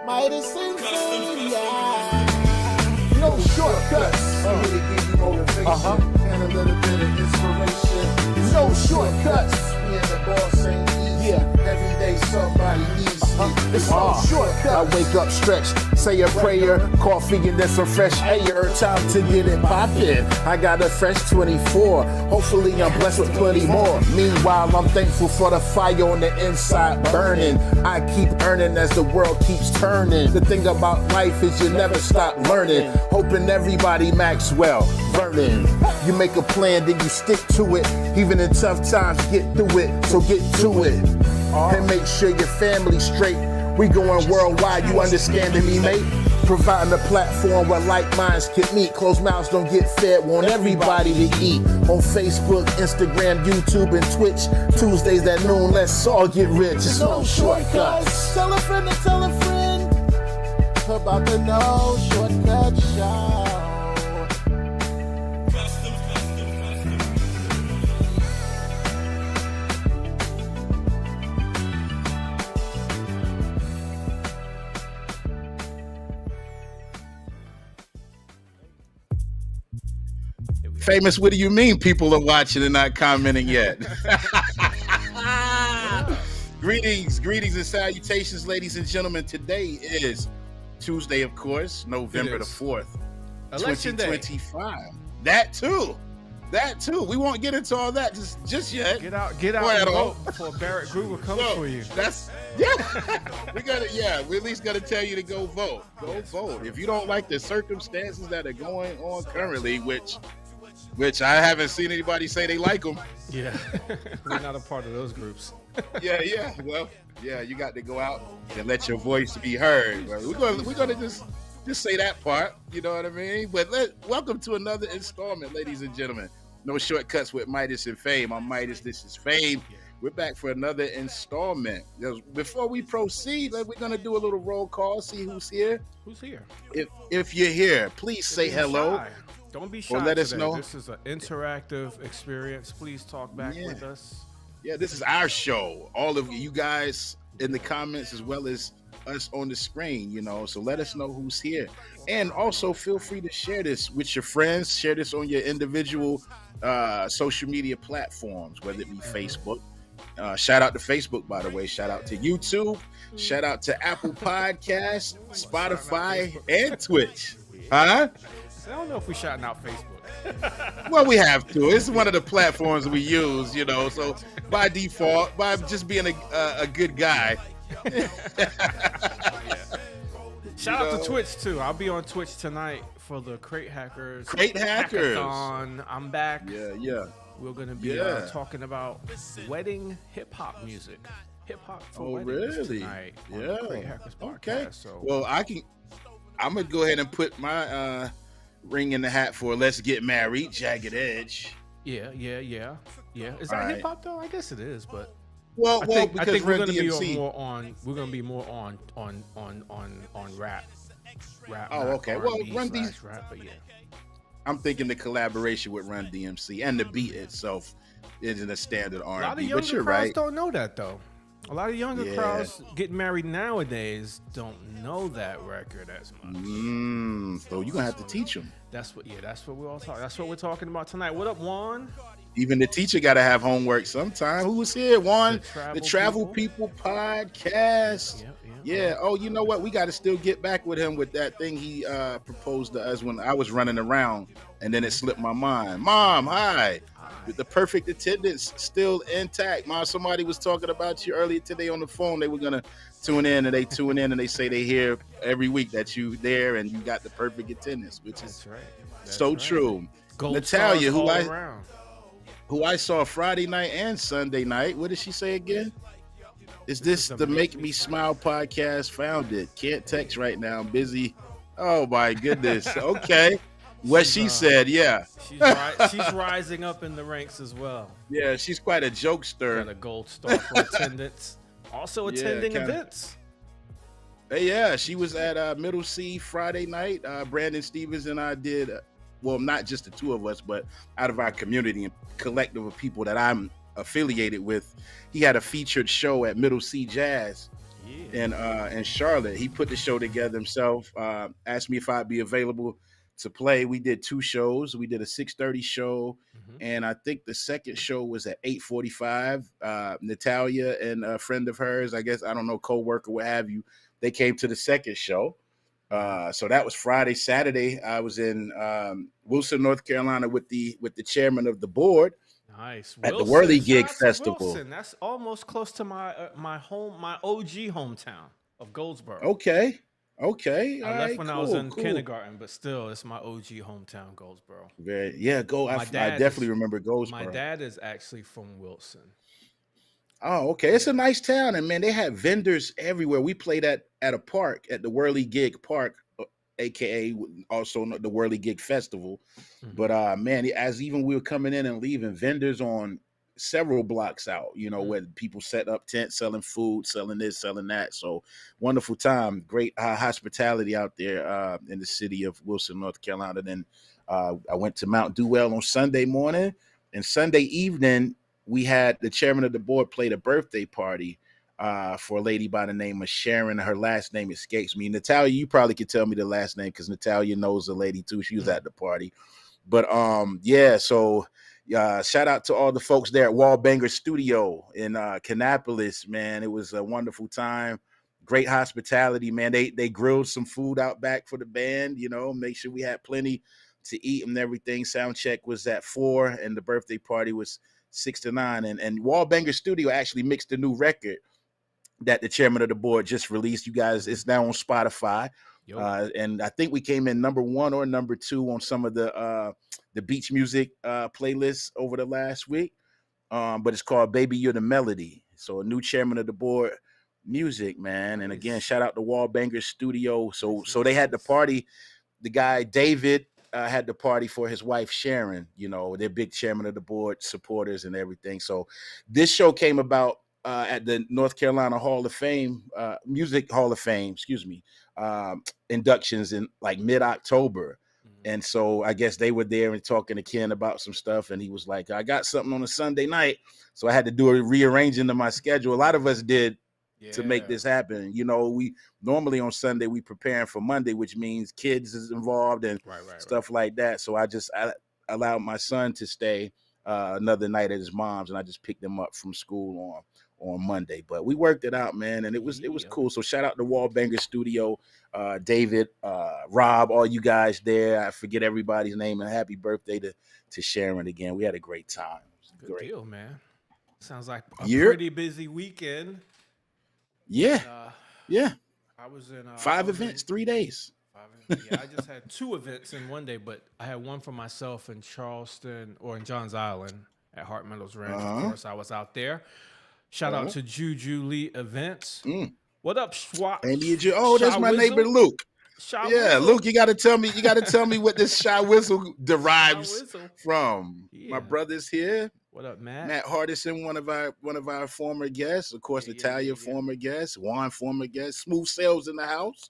Midas and Fame, yeah. No shortcuts. I'm here to give you motivation and a little bit of inspiration. No shortcuts. Me and the boss ain't easy. Yeah. Every day somebody needs me. It's no shortcuts. I wake up, stretch, say a prayer, coffee and then some fresh air. Time to get it poppin'. I got a fresh 24. Hopefully I'm blessed with plenty more. Meanwhile, I'm thankful for the fire on the inside burning. I keep earning as the world keeps turning. The thing about life is you never stop learning. Hoping everybody Maxwell, Vernon. You make a plan, then you stick to it. Even in tough times, get through it. So get to it. And make sure your family's straight. We going worldwide, you understanding me, mate? Providing a platform where like minds can meet. Closed mouths don't get fed, want everybody to eat. On Facebook, Instagram, YouTube, and Twitch. Tuesdays at noon, let's all get rich. It's no shortcuts. Tell a friend to tell a friend about the No Shortcut Show. Famous, what do you mean people are watching and not commenting yet? Greetings and salutations, ladies and gentlemen. Today is Tuesday, of course, November the 4th, Election 2025. That too. We won't get into all that just yet. Get out and vote before Barrett Gruber comes for you. We at least gotta tell you to go vote. Go vote. If you don't like the circumstances that are going on currently, which I haven't seen anybody say they like them. Yeah, we're not a part of those groups. Yeah. Well, yeah, you got to go out and let your voice be heard. We're gonna just say that part. You know what I mean? But welcome to another installment, ladies and gentlemen. No shortcuts with Midas and Fame. I'm Midas. This is Fame. We're back for another installment. Before we proceed, we're gonna do a little roll call. See who's here. Who's here? If you're here, please say hello. Shy. Don't be shy. Or let today. us know. This is an interactive experience. Please talk back with us. Yeah, this is our show. All of you guys in the comments as well as us on the screen, so let us know who's here. And also feel free to share this with your friends. Share this on your individual social media platforms, whether it be Facebook. Shout out to Facebook, by the way. Shout out to YouTube. Shout out to Apple Podcasts, Spotify, and Twitch. Huh? I don't know if we're shouting out Facebook. Well, we have to. It's one of the platforms we use, so by default, by just being a good guy. Shout out to Twitch, too. I'll be on Twitch tonight for the Crate Hackers. Crate Hackers. Hackathon. I'm back. Yeah. We're going to be talking about wedding hip-hop music. Hip-hop for weddings tonight on the Crate Hackers podcast. Okay. So. Well, I'm going to go ahead and put my ring in the hat for Let's Get Married, Jagged Edge. Yeah. Is that hip hop though? I guess it is, but I think we're gonna be more on rap. Oh, okay. Well, Run DMC. Rap, but yeah. I'm thinking the collaboration with Run DMC and the beat itself isn't a standard R&B. A lot of but younger you're crowds right. don't know that though. A lot of younger crowds getting married nowadays don't know that record as much. So you're gonna have to teach them. That's what we're all talking. That's what we're talking about tonight. What up, Juan? Even the teacher gotta have homework sometime. Who's here, Juan? The Travel People Podcast. Yeah. Oh, you know what? We got to still get back with him with that thing he proposed to us when I was running around, and then it slipped my mind. Mom, hi. With the perfect attendance still intact. Mom, somebody was talking about you earlier today on the phone. They were gonna tune in, and they tune in, and they say they hear every week that you there and you got the perfect attendance, which is so true. Gold Natalia, around. who I saw Friday night and Sunday night. What did she say again? Is this the Make Me Smile podcast? Found it. Can't text right now. I'm busy. Oh my goodness. Okay. What she said, yeah. She's rising up in the ranks as well. Yeah, she's quite a jokester. Got a gold star for attendance. Also attending events. Yeah, she was at Middle C Friday night. Brandon Stevens and I did, well, not just the two of us, but out of our community and collective of people that I'm affiliated with, he had a featured show at Middle C Jazz. in Charlotte. He put the show together himself. Asked me if I'd be available to play. We did 2 shows. We did a 6:30 show, and I think the second show was at 8:45. Natalia and a friend of hers, I guess, I don't know, co-worker, what have you, they came to the second show. So that was Friday. Saturday, I was in Wilson, North Carolina, with the chairman of the board. Nice. At the Whirly Gig Festival. Wilson. That's almost close to my my OG hometown of Goldsboro. Okay. I left when I was in kindergarten, but still, it's my OG hometown, Goldsboro. I definitely remember Goldsboro. My dad is actually from Wilson. Oh, okay. It's a nice town, and man, they had vendors everywhere. We played at a park, at the Whirly Gig Park, aka also the Whirly Gig Festival. But man, as even we were coming in and leaving, vendors on several blocks out, where people set up tents, selling food, selling this, selling that. So wonderful time, great hospitality out there in the city of Wilson, North Carolina. Then I went to Mount Dewell on Sunday morning, and Sunday evening we had the chairman of the board played a birthday party for a lady by the name of Sharon. Her last name escapes me. Natalia, you probably could tell me the last name because Natalia knows the lady too. She was at the party. But so shout out to all the folks there at Wallbanger Studio in Kannapolis, man. It was a wonderful time. Great hospitality, man. They grilled some food out back for the band, make sure we had plenty to eat and everything. Sound check was at 4 and the birthday party was 6 to 9. And Wallbanger Studio actually mixed a new record that the chairman of the board just released. You guys, it's now on Spotify. And I think we came in number 1 or number 2 on some of the beach music playlists over the last week. But it's called Baby You're the Melody. So a new chairman of the board music, man. And again, shout out to Wallbanger Studio. So they had the party. The guy, David, had the party for his wife, Sharon. They're big chairman of the board supporters and everything. So this show came about at the North Carolina Hall of Fame, Music Hall of Fame, inductions in like mid-October. And so I guess they were there and talking to Ken about some stuff. And he was like, I got something on a Sunday night. So I had to do a rearranging of my schedule. A lot of us did to make this happen. We normally on Sunday, we preparing for Monday, which means kids is involved and stuff like that. So I allowed my son to stay another night at his mom's, and I just picked him up from school on Monday. But we worked it out, man, and it was cool. So shout out to Wallbanger Studio, David, Rob, all you guys there. I forget everybody's name, and happy birthday to Sharon again. We had a great time. Good deal, man. Sounds like a pretty busy weekend. Yeah. I was in 5 events, 3 days. I just had 2 events in one day, but I had one for myself in Charleston or in Johns Island at Hart Meadows Ranch. Of course, I was out there. Shout out to Juju Lee Events. What up, Schwab? That's my neighbor Luke. Luke, you got to tell me what this shy whistle derives from. Yeah. My brother's here. What up, Matt? Matt Hardison, one of our former guests. Of course, Natalia, former guest. Juan, former guest. Smooth Sales in the house.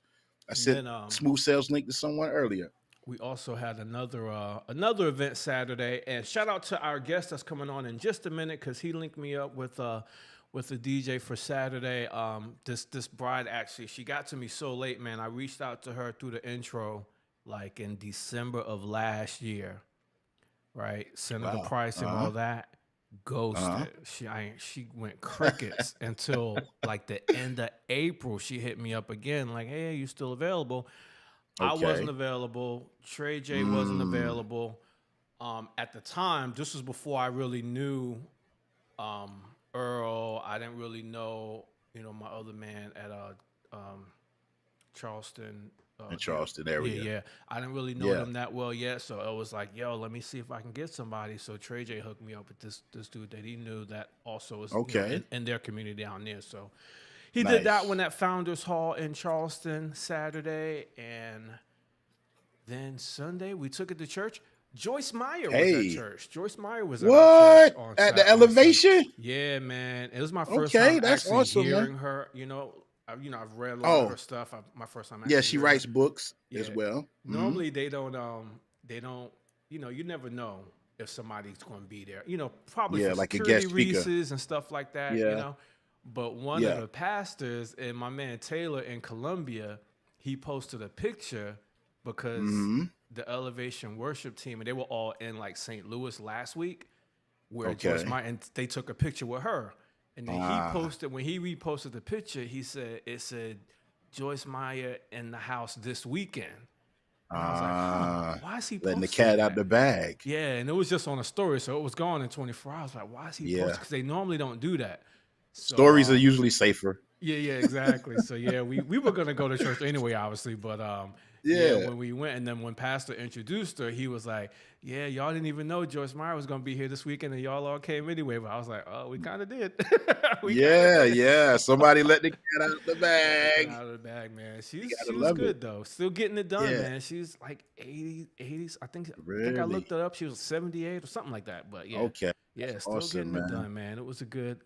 I sent Smooth Sales link to someone earlier. We also had another event Saturday, and shout out to our guest that's coming on in just a minute because he linked me up with the DJ for Saturday. This bride, actually, she got to me so late, man. I reached out to her through the intro like in December of last year, right? Sent her the price and all that. Ghosted. She went crickets until like the end of April. She hit me up again like, hey, you still available? Okay. I wasn't available. Tre J wasn't available. At the time, this was before I really knew Earl. I didn't really know, my other man at Charleston. In Charleston area. Yeah. I didn't really know them that well yet. So I was like, yo, let me see if I can get somebody. So Tre J hooked me up with this dude that he knew that also was in their community down there. So he did that one at Founders Hall in Charleston Saturday. And then Sunday, we took it to church. Joyce Meyer was at church. Joyce Meyer was at church on at the Elevation? Yeah, man. It was my first time actually hearing her, I've read a lot of her stuff. My first time. Yeah, she writes books as well. Normally they don't. You never know if somebody's going to be there. Probably for like security a guest speaker reasons and stuff like that. But one of Yeah. the pastors and my man Taylor in Colombia, he posted a picture because Mm-hmm. the Elevation worship team, and they were all in like St. Louis last week, where Joyce Okay. Meyer, and they took a picture with her. And then he Ah. posted, when he reposted the picture, it said Joyce Meyer in the house this weekend. And I was like, why is he Letting the posting cat out that? the bag. Yeah, and it was just on a story, so it was gone in 24 hours. Like, why is he posting? Yeah. Because they normally don't do that. So Stories are usually safer. yeah, exactly. So yeah, we were gonna go to church anyway, obviously, but yeah, Yeah. when we went, and then when Pastor introduced her, he was like, "Yeah, y'all didn't even know Joyce Meyer was gonna be here this weekend, and y'all all came anyway." But I was like, "Oh, we kind of did." Yeah. Somebody let the cat out the Get bag. out of the bag, man. She gotta was love good it. though. Still getting it done, Yeah. man. She's like 80s. I think I Really? looked it up. She was 78 or something like that. But yeah. Okay. Yeah, still Awesome, getting it man. done, man. It was a good.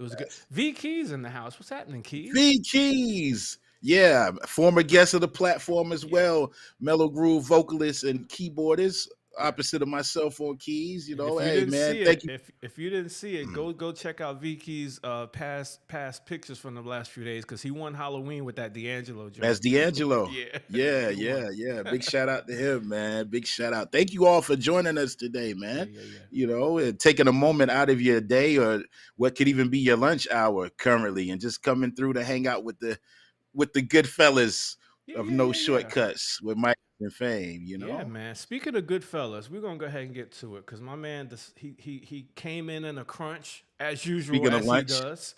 V Keys in the house. What's happening, Keys? V Keys. Yeah. Former guest of the platform as well. Mellow Groove vocalist and keyboardist. Opposite of myself on keys. And if you Hey, didn't man. see Thank it, you. if you didn't see it, go check out Vicky's past pictures from the last few days because he won Halloween with that D'Angelo joint. That's D'Angelo. Yeah. Yeah. Big shout out to him, man. Big shout out. Thank you all for joining us today, man. Yeah. And taking a moment out of your day or what could even be your lunch hour currently and just coming through to hang out with the good fellas of No Shortcuts with Mike and Fame, Yeah, man. Speaking of good fellas, we're gonna go ahead and get to it because my man, he came in a crunch as usual, Speaking of as lunch, he does.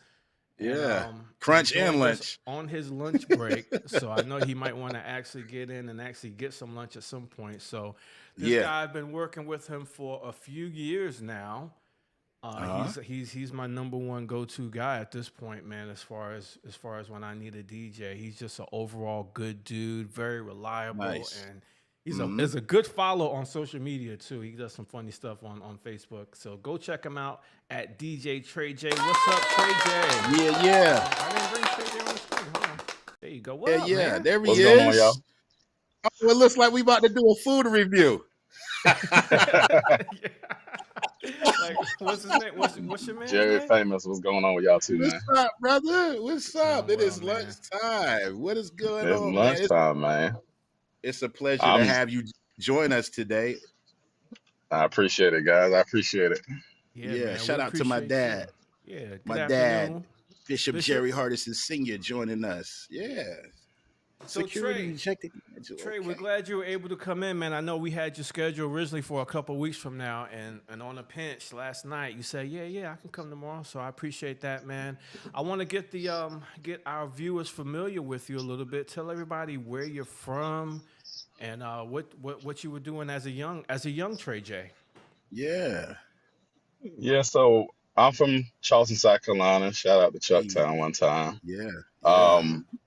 yeah, And, crunch he joined and us lunch. on his lunch break. So I know he might want to actually get in and actually get some lunch at some point. So this guy, I've been working with him for a few years now. He's my number one go-to guy at this point, man. As far as when I need a DJ, he's just an overall good dude, very reliable, and he's is a good follow on social media too. He does some funny stuff on Facebook, so go check him out at DJ Tre J. What's up, Tre J? Yeah. I didn't bring Tre J on the screen. Hold on. There you go. What up, man? There he What's is. going on, y'all? Oh, it looks like we about to do a food review. Like, what's his name? What's your man's Jerry name? Famous. What's going on with y'all too, man? What's up, brother? What's up? Doing It is well, man. lunchtime. What is going It's on, man? lunchtime, man. It's a pleasure to have you join us today. I appreciate it, guys. I appreciate it. Yeah, man, shout out to my dad. You. Yeah, good My afternoon. dad, Bishop Jerry Hardison Sr. joining us. Yeah. So Security check. Trey, we're glad you were able to come in, man. I know we had you scheduled originally for a couple weeks from now, and on a pinch last night, you said, yeah, I can come tomorrow. So I appreciate that, man. I want to get get our viewers familiar with you a little bit. Tell everybody where you're from and what you were doing as a young Tre J. Yeah. Yeah, so I'm from Charleston, South Carolina. Shout out to Chucktown one time. Yeah.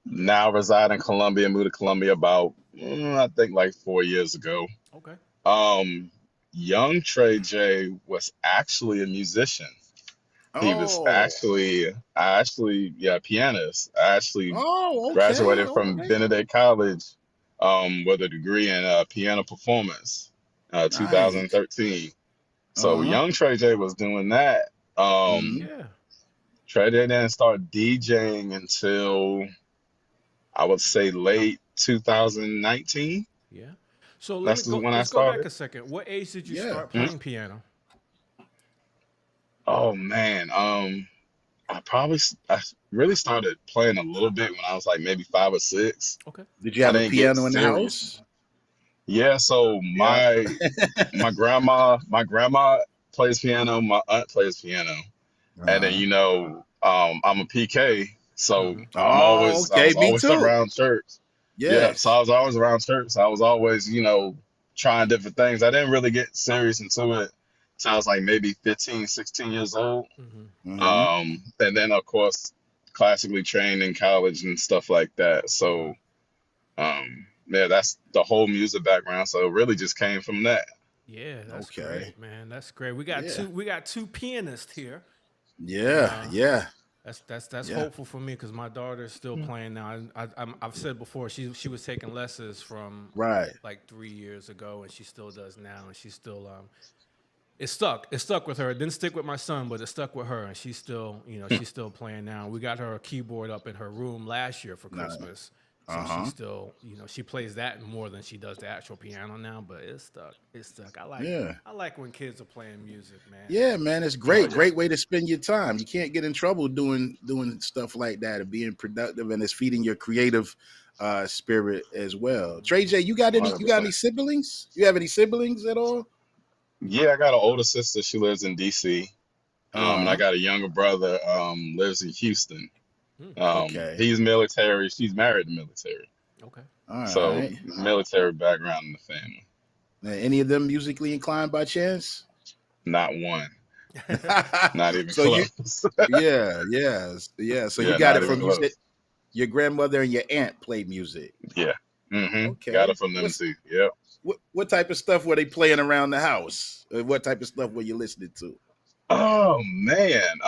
Now reside in Columbia, moved to Columbia about I think like 4 years ago. Okay. Young Tre J was actually a musician. He was actually pianist. I actually graduated from Benedict College with a degree in piano performance, 2013. So young Tre J was doing that. Tre J didn't start DJing until I would say late 2019. Yeah. So Let's go back a second. What age did you start playing piano? Oh man, I really started playing a little bit when I was like maybe 5 or 6. Okay. Did you have a piano in the house? Yeah. So my grandma plays piano. My aunt plays piano, and then I'm a PK, so I was always around church. Yeah. So I was always around church. So I was always trying different things. I didn't really get serious into it till I was like maybe 15, 16 years old. And then of course classically trained in college and stuff like that. So that's the whole music background. So it really just came from that. Yeah, that's great, man. That's great. We got two pianists here. Yeah. That's hopeful for me because my daughter is still playing now. I've said before she was taking lessons from like 3 years ago, and she still does now, and she's still it stuck. It stuck with her. It didn't stick with my son, but it stuck with her, and she's still, she's still playing now. We got her a keyboard up in her room last year for Christmas, so she's still, she plays that more than she does the actual piano now. But it's stuck. It's stuck. I like when kids are playing music, man. Yeah, man, it's great. Great way to spend your time. You can't get in trouble doing stuff like that and being productive, and it's feeding your creative spirit as well. Tre J, you got any siblings? You have any siblings at all? Yeah, I got an older sister. She lives in DC. And I got a younger brother, lives in Houston. Okay. He's military. She's married to military. Okay. All right. So military background in the family. Any of them musically inclined by chance? Not one. Not even So close. yeah. So you got it from your grandmother and your aunt played music. Yeah. Mm-hmm. Okay. Got it from them too. Yep. What type of stuff were they playing around the house? What type of stuff were you listening to? Oh man.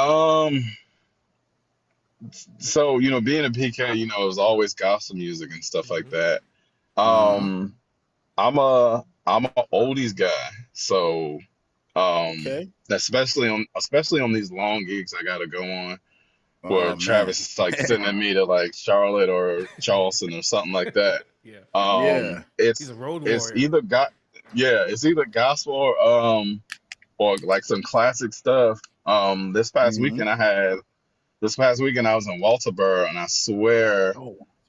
So being a PK, it was always gospel music and stuff like that. I'm a oldies guy, so especially on these long gigs I gotta go on, where Travis is like sending me to like Charlotte or Charleston or something like that. He's a road warrior. It's either gospel or like some classic stuff. This past weekend I was in Walterboro, and I swear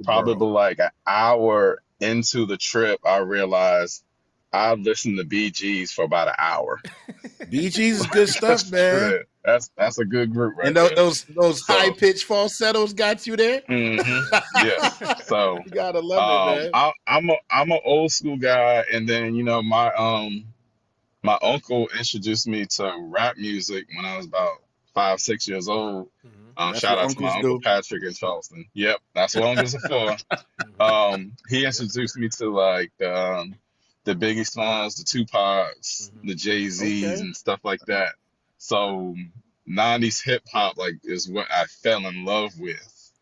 probably like an hour into the trip I realized I listened to Bee Gees for about an hour. Bee Gees is good stuff, man. That's a good group, right? And those high pitched falsettos got you there. Yeah. So you gotta love it, man. I'm an old school guy, and then my uncle introduced me to rap music when I was about 5-6 years old. Shout out to my uncle Patrick in Charleston. Yep, that's what uncles are for. He introduced me to like the Biggie Smalls, the Tupacs, the Jay-Z's, and stuff like that. So 90s hip hop is what I fell in love with,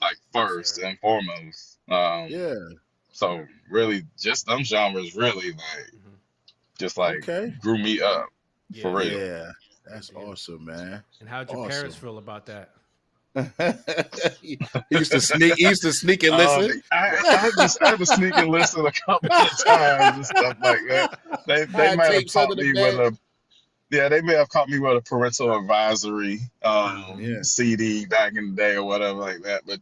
like first and foremost. So really, just them genres really grew me up for real. Yeah, that's awesome, man. And how'd your parents feel about that? He used to sneak and listen. I had to sneak and listen a couple of times and stuff like that. They might have caught me they may have caught me with a parental advisory CD back in the day or whatever like that. But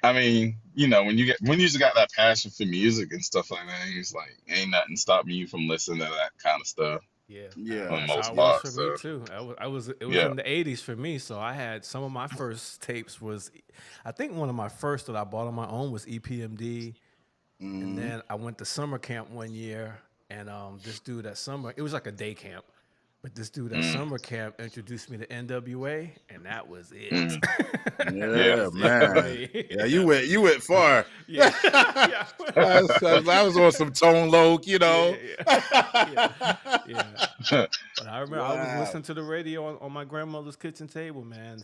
I mean, when you just got that passion for music and stuff like that, it's like ain't nothing stopping you from listening to that kind of stuff. Yeah. That's how it was for me too. It was in the 80s for me, so I had some of my first tapes I think one of my first that I bought on my own was EPMD, and then I went to summer camp one year, and this dude at summer, it was like a day camp, but this dude at summer camp introduced me to NWA, and that was it. Yeah, man. Yeah, you went far. Yeah. I was on some Tone Loc, Yeah. But I remember I was listening to the radio on my grandmother's kitchen table, man.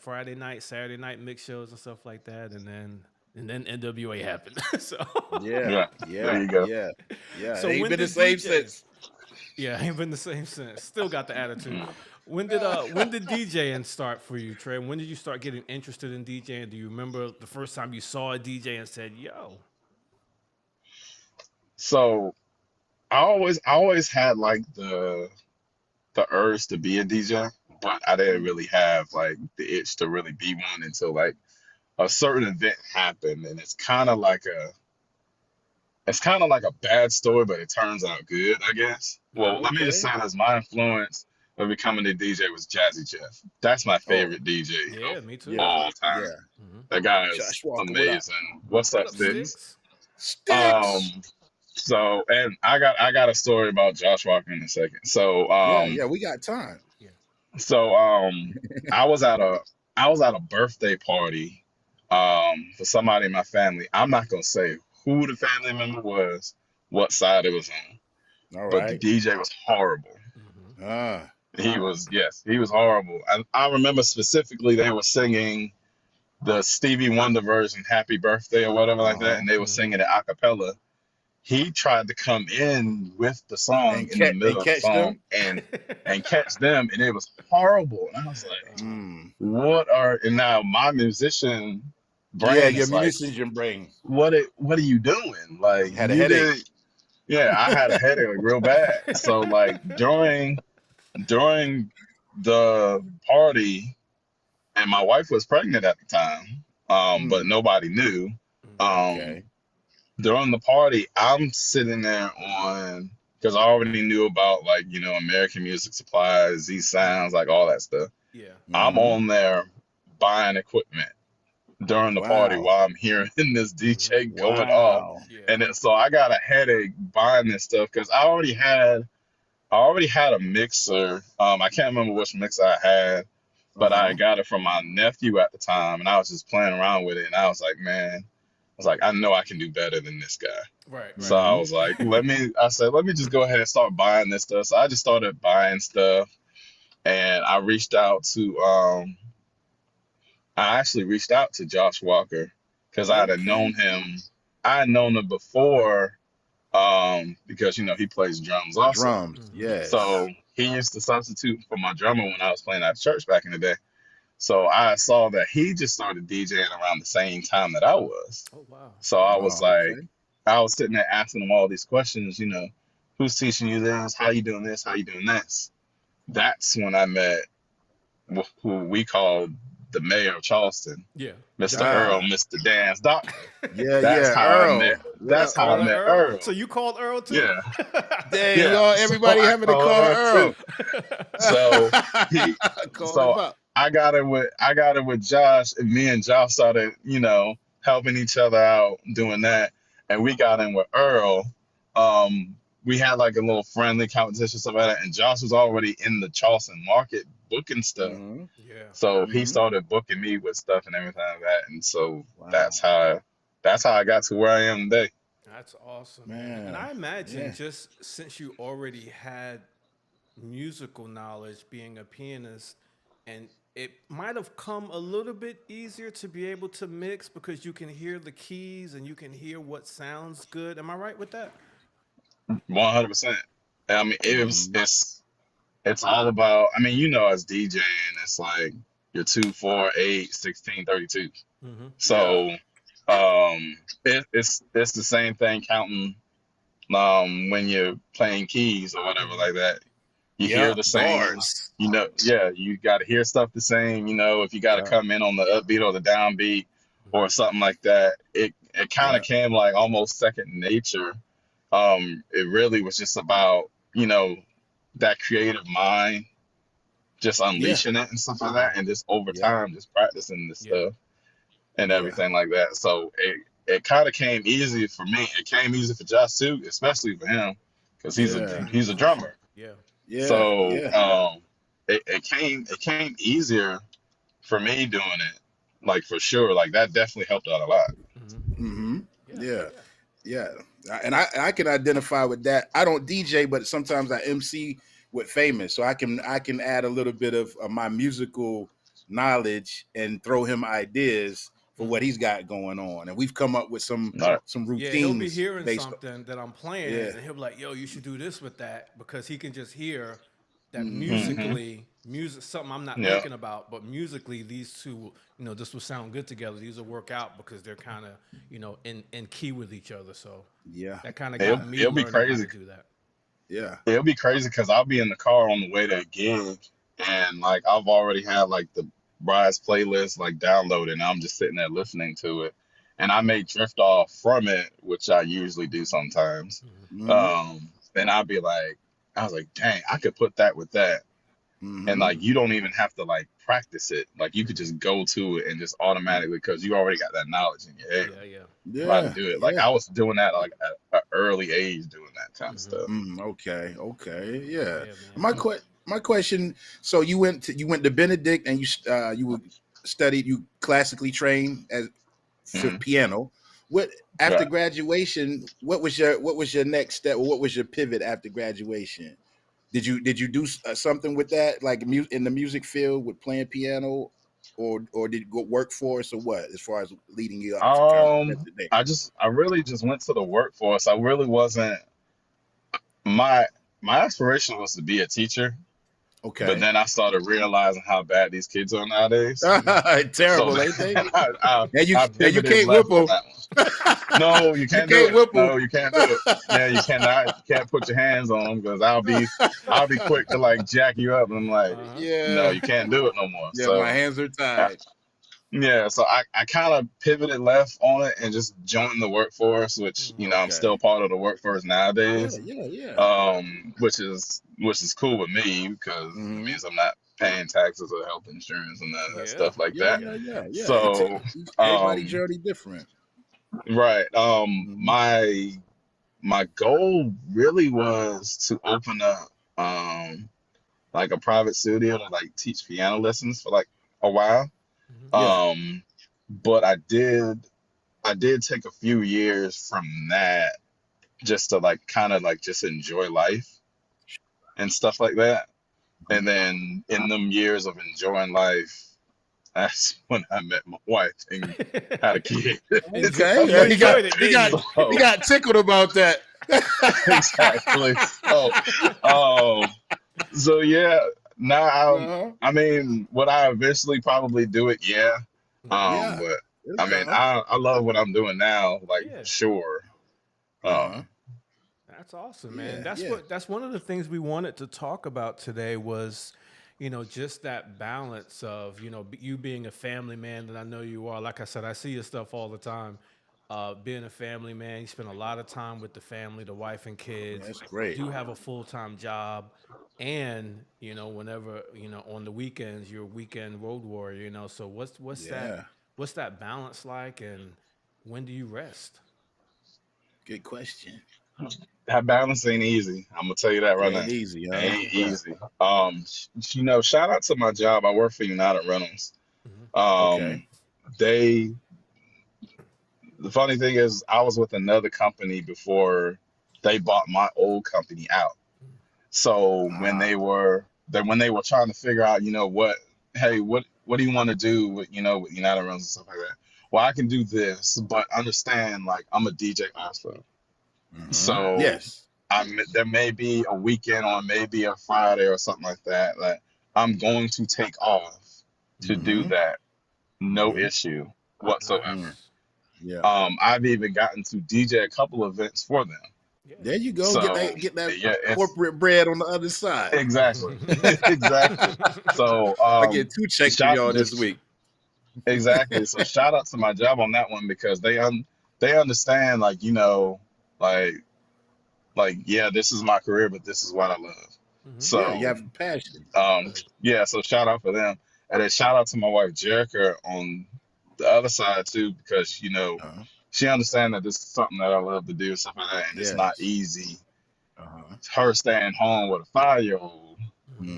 Friday night, Saturday night mix shows and stuff like that, and then NWA happened. So there you go. Yeah. So ain't been the same since. Yeah, ain't been the same since. Still got the attitude. When did DJing start for you, Trey? When did you start getting interested in DJing? Do you remember the first time you saw a DJ and said, "Yo"? So, I always had like the urge to be a DJ, but I didn't really have like the itch to really be one until like a certain event happened, and it's kind of like a bad story, but it turns out good, I guess. Well, let me just say this: my influence of becoming a DJ was Jazzy Jeff. That's my favorite DJ. Yeah, me too. All time. Yeah. That guy is amazing. What's up, Sticks? So, and I got a story about Josh Walker in a second. So, we got time. Yeah. So, I was at a birthday party, for somebody in my family. I'm not gonna say who the family member was, what side it was on. But the DJ was horrible. He was horrible. I remember specifically they were singing the Stevie Wonder version, "Happy Birthday" or whatever like that, and they were singing it a cappella. he tried to come in with the song in the middle of the catch song them. and catch them, and it was horrible. And I was like, Mm. and now my musician Yeah, brain your is like, musician brain what are you doing? Like had a you headache. did, yeah, I had a headache like, real bad. So like during the party, and my wife was pregnant at the time, but nobody knew. Um, Okay. During the party, I'm sitting there on because I already knew about like American Music Supplies, these sounds, like all that stuff. Yeah. I'm on there buying equipment during the party Wow. while I'm hearing this DJ going off, Wow. Yeah. and then, so I got a headache buying this stuff because I already had a mixer. I can't remember which mixer I had, but I got it from my nephew at the time, and I was just playing around with it, and I was like, man, I know I can do better than this guy. Right. So I was like, let me just go ahead and start buying this stuff. So I just started buying stuff, and I actually reached out to Josh Walker because I had known him. I had known him before, because he plays drums also. Drums. Yes. So he used to substitute for my drummer when I was playing at church back in the day. So I saw that he just started DJing around the same time that I was. Oh wow. So I was like, okay. I was sitting there asking him all these questions, who's teaching you this? How you doing this? How you doing this? That's when I met who we called the mayor of Charleston, Yeah. Mr. Wow. Earl, Mr. Dance Doctor. Yeah, That's how Earl. I met. That's how I met Earl. So you called Earl too? Yeah. Dang, Yeah. y'all, everybody So I having to called call Earl, Earl. too. So he, Called so him up. I got it with Josh, and me and Josh started, helping each other out doing that, and we got in with Earl. We had like a little friendly competition, stuff like that, and Josh was already in the Charleston market booking stuff. Yeah. So he started booking me with stuff and everything like that, and so Wow. that's how I got to where I am today. That's awesome, Man. And I imagine Yeah. just since you already had musical knowledge, being a pianist, and it might have come a little bit easier to be able to mix because you can hear the keys and you can hear what sounds good. Am I right with that? 100%. I mean, it's all about. I mean, as DJing, it's like your 2, 4, 8, 16, 32. Mm-hmm. So, it's the same thing counting. When you're playing keys or whatever like that, you hear the same. Bars. You got to hear stuff the same. If you got to come in on the upbeat or the downbeat or something like that, it kind of came like almost second nature. It really was just about that creative mind, just unleashing it and stuff like that, and just over time, just practicing this stuff and everything like that. So it kind of came easy for me. It came easy for Josh too, especially for him because he's a drummer. Yeah. So it came easier for me doing it, like for sure. Like that definitely helped out a lot. Yeah. And I can identify with that. I don't DJ, but sometimes I MC with Famous, so I can add a little bit of my musical knowledge and throw him ideas for what he's got going on. And we've come up with some routines. Yeah, he'll be hearing based something that I'm playing, and he'll be like, "Yo, you should do this with that," because he can just hear that musically, something I'm not thinking about, but musically, these two, this will sound good together. These will work out because they're kind of, in key with each other. So that kind of got me it'll be learning how crazy. to do that. Yeah. It'll be crazy because I'll be in the car on the way to a gig, and like I've already had like the Bride's playlist like downloaded, and I'm just sitting there listening to it, and I may drift off from it, which I usually do sometimes. And I'll be like, I was like, dang, I could put that with that. And like you don't even have to like practice it. Like you could just go to it and just automatically, because you already got that knowledge in your head. How to do it. Like I was doing that like at an early age, doing that kind of stuff. Okay. Yeah. My question. So you went to Benedict, and you studied. You classically trained for piano. What after graduation? What was your next step? Or what was your pivot after graduation? Did you do something with that, like in the music field with playing piano? or did you go workforce or what? As far as leading you up to current today. I really just went to the workforce. I really wasn't my aspiration was to be a teacher. Okay. But then I started realizing how bad these kids are nowadays. Terrible, So ain't they? I You pivoted can't left whip on them. that one. No, you can't do it. whip them. No, you can't do it. Yeah, you cannot. You can't put your hands on them because I'll be quick to like jack you up. And I'm like, no, you can't do it no more. Yeah, So my hands are tied. yeah, so I kind of pivoted left on it and just joined the workforce, which I'm still part of the workforce nowadays. Yeah. Which is cool with me because it means I'm not paying taxes or health insurance and that stuff like that. Yeah. So everybody's journey different. Right. My goal really was to open up like a private studio to like teach piano lessons for like a while. But I did take a few years from that just to like kind of like just enjoy life and stuff like that. And then in them years of enjoying life, that's when I met my wife and had a kid. Okay, yeah, he got tickled about that. Exactly. So yeah. Now I mean, would I eventually probably do it? Yeah. But I mean, I love what I'm doing now. Like, sure. That's awesome, man. That's one of the things we wanted to talk about today was, just that balance of, you being a family man that I know you are. Like I said, I see your stuff all the time. Being a family man, you spend a lot of time with the family, the wife and kids. That's great. You have a full-time job, and whenever on the weekends, you're a weekend road warrior. So what's that balance like, and when do you rest? Good question. That balance ain't easy. I'm gonna tell you that right now. Ain't easy. Ain't easy. Shout out to my job. I work for United Rentals. The funny thing is, I was with another company before they bought my old company out. So when they were trying to figure out, what do you want to do with with United Rentals and stuff like that? Well, I can do this, but understand, like, I'm a DJ also. So there may be a weekend or maybe a Friday or something like that. Like, I'm going to take off to do that. No issue whatsoever. I've even gotten to DJ a couple events for them. There you go. So, get that corporate bread on the other side. Exactly. Exactly. So I get 2 checks from y'all this week. Exactly. So shout out to my job on that one because they understand, like, yeah, this is my career, but this is what I love. So you have passion. So shout out for them. And then shout out to my wife Jerica on the other side too, because she understands that this is something that I love to do, stuff like that, and it's not easy. Her staying home with a 5-year-old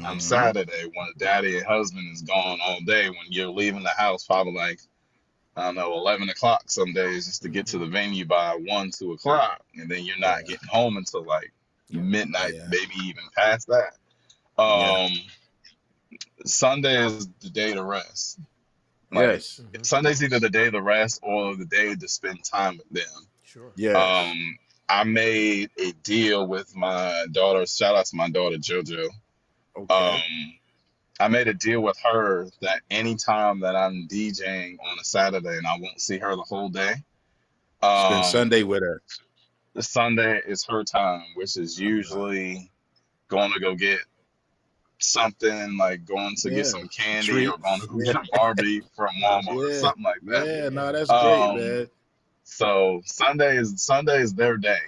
on Saturday when daddy and husband is gone all day, when you're leaving the house probably like, I don't know, 11 o'clock some days just to get to the venue by 1, 2 o'clock, and then you're not getting home until like midnight, maybe even past that. Sunday is the day to rest. Like, Sunday's either the day to rest or the day to spend time with them. Sure. I made a deal with my daughter. Shout out to my daughter JoJo. I made a deal with her that anytime that I'm DJing on a Saturday and I won't see her the whole day, spend Sunday with her. The Sunday is her time, which is usually going to go get something, like going to get some candy or going to go get a Barbie from Walmart or something like that. Yeah, no, that's great, man. So Sunday is their day.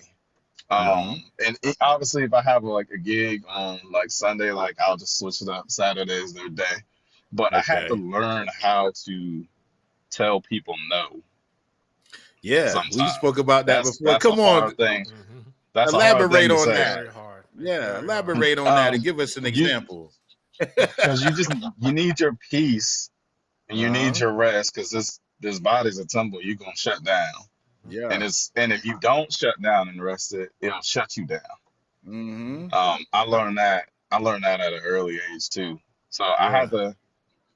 And obviously if I have like a gig on like Sunday, like I'll just switch it up. Saturday is their day. But I had to learn how to tell people no. Yeah, sometimes. We spoke about that before. That's Come on. Thing. That's elaborate on that. Very hard. Yeah, elaborate on that and give us an example. Because you need your peace and you need your rest, because this body's a temple. You're gonna shut down. Yeah. And if you don't shut down and rest it'll shut you down. I learned that at an early age too. So I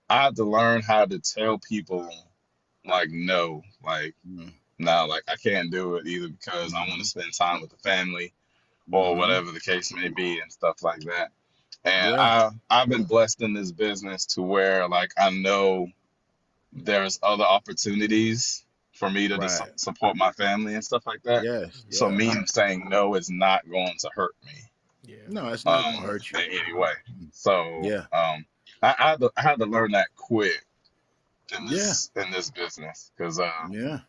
I had to learn how to tell people like no, like Mm. no, like I can't do it either because I want to spend time with the family or whatever the case may be and stuff like that. And Yeah. I've been blessed in this business to where like I know there's other opportunities for me to just Right. support my family and stuff like that. Yes. So Yeah. me saying no is not going to hurt me Yeah. No, it's not gonna hurt you. in any way. So Yeah. I had to learn that quick in Yeah. this business because Yeah.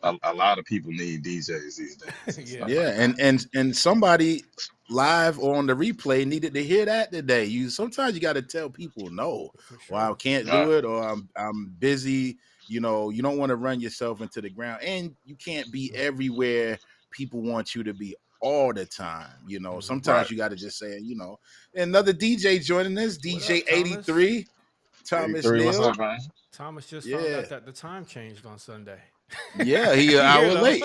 a lot of people need DJs these days. and Yeah. stuff Yeah. like that. And somebody live or on the replay needed to hear that today. Sometimes you got to tell people no, For or I sure. can't do it, or I'm busy. You don't want to run yourself into the ground, and you can't be everywhere people want you to be all the time. Sometimes Right. you got to just say, another DJ joining us, What DJ up, Thomas? 83, Thomas 83, what's Neal. up, man? Thomas just found Yeah. out that the time changed on Sunday. Yeah, he an hour late.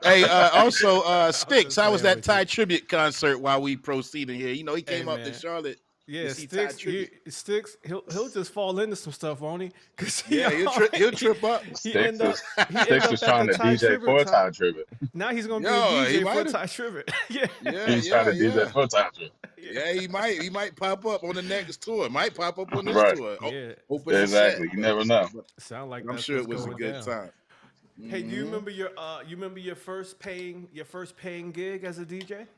Hey, also, Sticks, just how was playing that with you. Ty tribute concert while we proceeding here? He came up to man. Charlotte. Yeah, to see Ty Sticks. tribute. Sticks. He'll just fall into some stuff, won't he? Cause Yeah, he'll trip up. He end up Sticks was at trying the to Ty DJ Tribbett for time. Ty Tribbett. Now he's gonna Yo, be he a DJ for might've. Ty Tribbett. Yeah. Yeah, He's trying to yeah. DJ for Ty Tribbett. Yeah, he might pop up on the next tour. Might pop up on this Right. tour. Yeah. Open the Exactly. set. You never know. But Sound like I'm that's sure it what's was a going good down. time. Hey, do you remember your first paying gig as a DJ?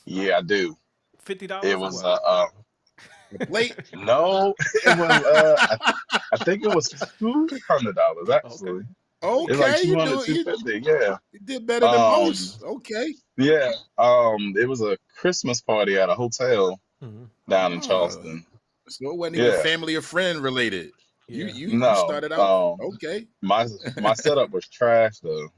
Yeah, I do. $50. It or was what? The plate. no, it was I think it was $200 actually. Okay, It's like you 200, do it. You 250. Yeah. did better than most. Okay. Yeah. It was a Christmas party at a hotel down in Oh, Charleston. so it wasn't even Yeah. family or friend related. Yeah. You No. started out okay. My setup was trash though.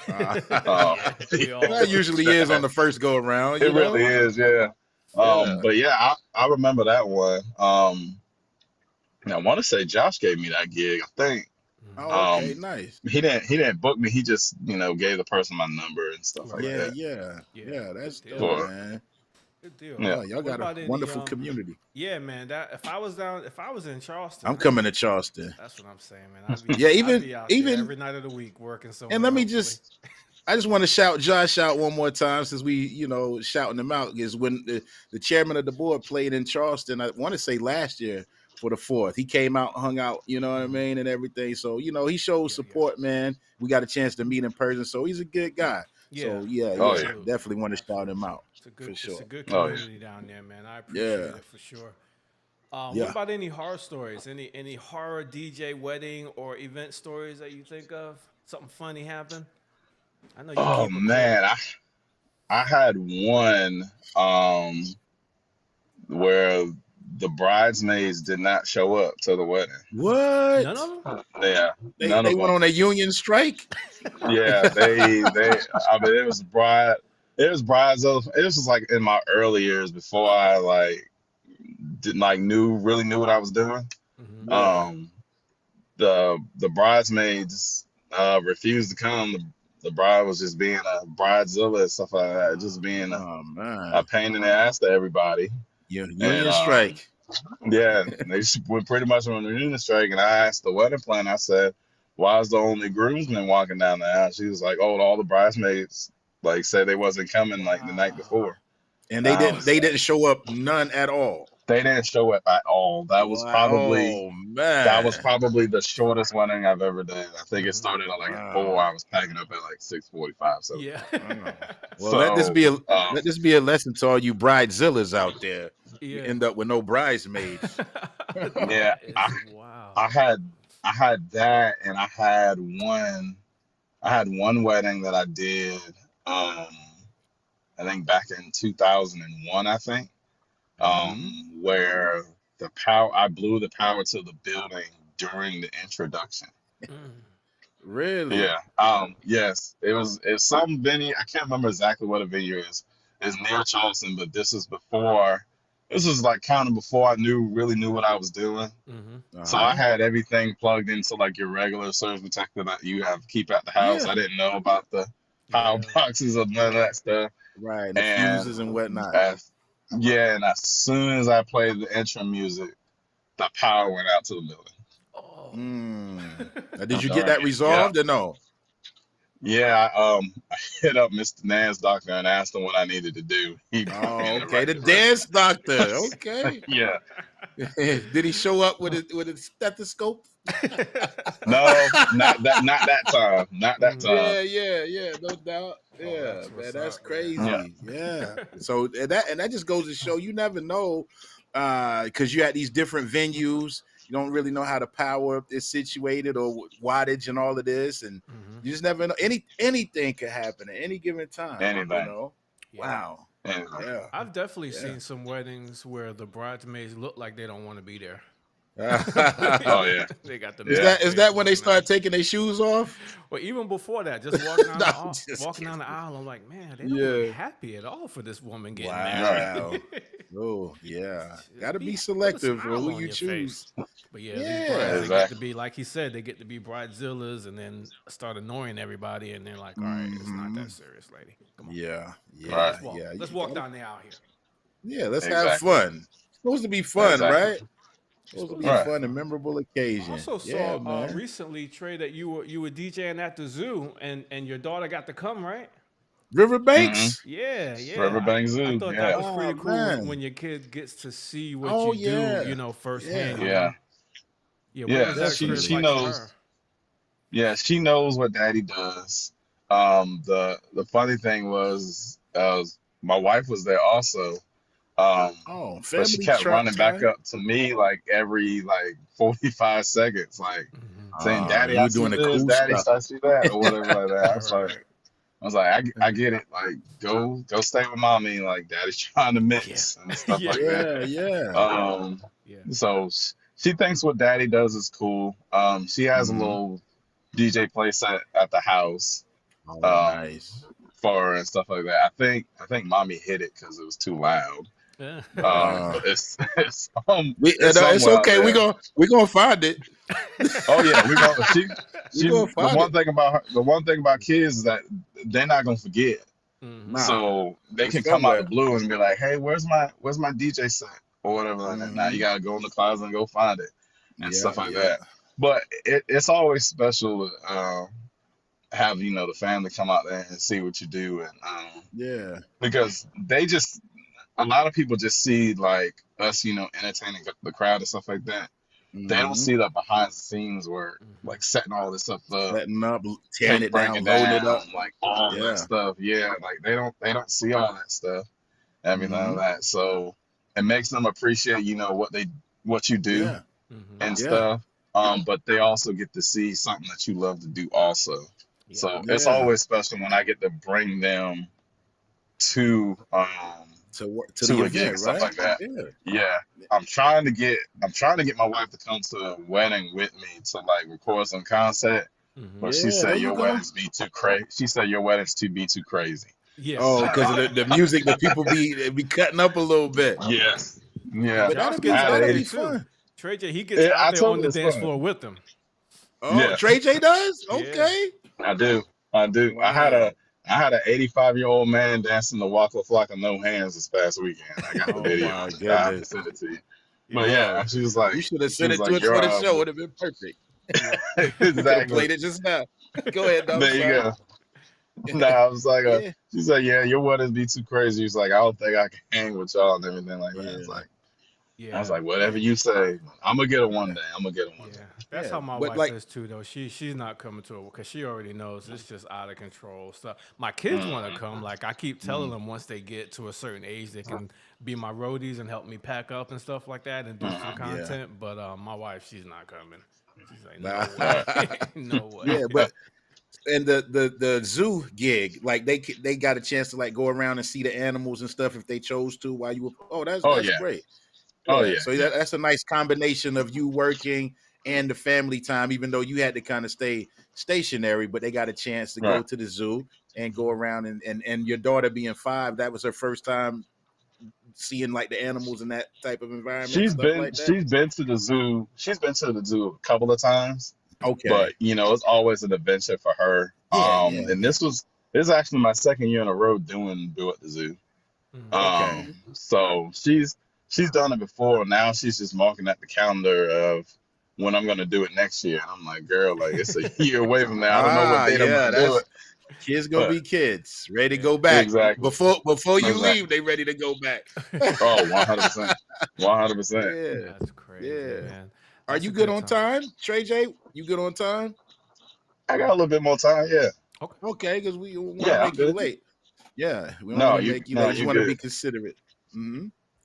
We all- That usually is on the first go around. It really is, yeah. But yeah, I remember that one. And I want to say Josh gave me that gig. I think Oh, okay, nice. he didn't book me. He just gave the person my number and stuff like Yeah, that. yeah. That's Good dope, deal. man. Good deal. Yeah. Oh, y'all What got about a any, wonderful community. Yeah, man. That if I was in Charleston, I'm coming to Charleston. That's what I'm saying, man. I'd be, Yeah, I'd be out there even every night of the week working somewhere. and let me hopefully. I just want to shout Josh out one more time since we, shouting him out is when the chairman of the board played in Charleston. I want to say last year for the 4th. He came out, hung out, you know what I mean, and everything. So, he shows support, man. We got a chance to meet in person, so he's a good guy. So yeah, Oh, yeah. definitely want to shout him out. It's a good, for sure. It's a good Oh, yeah. community down there, man. I appreciate it for sure. What about any horror stories? Any horror DJ wedding or event stories that you think of? Something funny happened? I know you Oh keep a man, I had one where the bridesmaids did not show up to the wedding. What? None of them? Yeah, They none of went them. on a union strike? Yeah, they. I mean, it was brides. It was like in my early years before I didn't really knew what I was doing. Mm-hmm. The bridesmaids refused to come. The bride was just being a bridezilla and stuff like that, just being Oh man. a pain in the ass to everybody. Union strike. Yeah, they went pretty much on the union strike, and I asked the wedding planner. I said, "Why is the only groomsmen walking down the aisle?" She was like, "Oh, all the bridesmaids said they wasn't coming the night before." And they didn't show up none at all. They didn't show up at all. That was probably the shortest wedding I've ever done. I think it started at 4. I was packing up at 6:45. So Yeah. Well, let this be a lesson to all you bridezillas out there. You end up with no bridesmaids. Yeah, wow. I had that, and I had one wedding that I did. I think back in 2001. I think. Where I blew the power to the building during the introduction. Really? Yeah. Yes. It's some venue. I can't remember exactly what a venue is. It's near Charleston, but this was kind of before I really knew what I was doing. So I had everything plugged into your regular surge protector that you keep at the house. I didn't know about the power boxes or none of that stuff. Right. The fuses and whatnot. Yeah, and as soon as I played the intro music, the power went out to the building. Oh. Now, did you get that Yeah. resolved or no? Yeah, I hit up Mr. Nance Doctor and asked him what I needed to do. He put me in the Okay, right the direction. dance doctor. Okay. Yeah. Did he show up with a stethoscope? No, not that time. Not that time. Yeah, no doubt. Yeah, that's what's man, that's up, man. crazy. Yeah. So that just goes to show you never know, because you're at these different venues. You don't really know how the power is situated or wattage and all of this, and you just never know. Anything could happen at any given time. You Anything. know. Yeah. Wow. Anything. Yeah. I've definitely seen some weddings where the bridesmaids look like they don't want to be there. Oh yeah. They got the Is that when they start taking their shoes off? Well, even before that, just walking down, No, walking down the aisle, I'm like, man, they don't Yeah. look happy at all for this woman getting married. Wow. Oh yeah. Just Got to be put a selective for smile who on you your choose. face. But yeah, Yeah. these brides, they get to Exactly. be, like he said, they get to be bridezillas and then start annoying everybody, and they're like, all right, it's not that serious, lady. Come on. Yeah. Right. Let's walk, Yeah. let's walk down the aisle here. Yeah, let's have Exactly. fun. It's supposed to be fun, Exactly. right? Supposed to be Right. a fun and memorable occasion. I also yeah, saw man. recently, Trey, that you were DJing at the zoo, and your daughter got to come, right? Riverbanks. Yeah. Riverbank Zoo. I thought Yeah. that was pretty Oh, cool man. when your kid gets to see what Oh, you yeah. do, firsthand. Yeah. Yeah. Yeah, What was that she experience like knows. for her? Yeah, she knows what daddy does. The funny thing was my wife was there also. Oh, But she family kept running back time. up to me like every 45 seconds, like saying, "Daddy, you I were see doing the this. cool Daddy, stuff. I see that," or whatever like that. I was like, I get it. Like, go stay with mommy. Like, daddy's trying to mix and stuff like that. Yeah. So she thinks what daddy does is cool. She has a little DJ play set at the house. Oh, nice. For her and stuff like that. I think mommy hit it because it was too loud. Yeah. But it's It's somewhere out okay. there. We gonna find it. Oh yeah, we gonna. We gonna The find one it. thing about her, the one thing about kids is that they're not gonna forget. Nah. So they It's can come out somewhere. the blue and be like, "Hey, where's my DJ set or whatever like that." Now you gotta go in the closet and go find it and stuff like that. But it's always special to have the family come out there and see what you do, and because a lot of people just see like us, entertaining the crowd and stuff like that. They don't see the behind the scenes work, like setting all this stuff up, setting up, tearing it down, breaking loading it up. like all that stuff. Yeah, like they don't see all that stuff, everything like that. So it makes them appreciate, what you do and stuff. But they also get to see something that you love to do also. So it's always special when I get to bring them to the a gig and stuff like that. Yeah. I'm trying to get my wife to come to a wedding with me to like record some content. But she said your weddings be too crazy. She said your weddings be too crazy. Yes. Oh, because of the music that people be cutting up a little bit. Yes. Yeah. But Josh that'll be too. fun. Trey J, he gets out there on the dance floor with them. Oh, Yeah. Tre J does? Okay. I do. Wow. I had an 85-year-old man dancing the Waka Flocka No Hands this past weekend. I got the video. my I have to goodness. send it to you. But yeah, she was like, You should have she sent was it like, to us for the "You're, show. It would have been perfect. Exactly. Played it just now. Go ahead, Dom. There you go. No, I was like, she said, "Yeah, your weddings be too crazy." He's like, "I don't think I can hang with y'all and everything like that." It's like, I was like, "Whatever you say, I'm gonna get it one day. I'm gonna get it one day." That's how my wife is too, though. She's not coming to it because she already knows it's just out of control stuff. My kids want to come. Like I keep telling them, once they get to a certain age, they can be my roadies and help me pack up and stuff like that and do some content. But my wife, she's not coming. She's like, no way. No way. Yeah, but and the zoo gig, like they got a chance to like go around and see the animals and stuff if they chose to while you were. Oh, that's great. Oh yeah. So that's a nice combination of you working and the family time, even though you had to kind of stay stationary, but they got a chance to go to the zoo and go around and your daughter being 5, that was her first time seeing like the animals in that type of environment. She's been to the zoo. She's been to the zoo a couple of times. Okay. But it's always an adventure for her. And this is actually my second year in a row doing Do at the Zoo. Okay. So she's done it before. Now she's just marking at the calendar of when I'm gonna do it next year. And I'm like, girl, like it's a year away from now. I don't know what date I'm gonna do it. Kids gonna be kids, ready to go back. Exactly. Before you leave, they ready to go back. Oh, 100%. 100%. Yeah. That's crazy, man. Are you good on time, Tre J? You good on time? I got a little bit more time, yeah. Okay, because we want to make you late. Yeah, we don't want to make you late. You want to be considerate.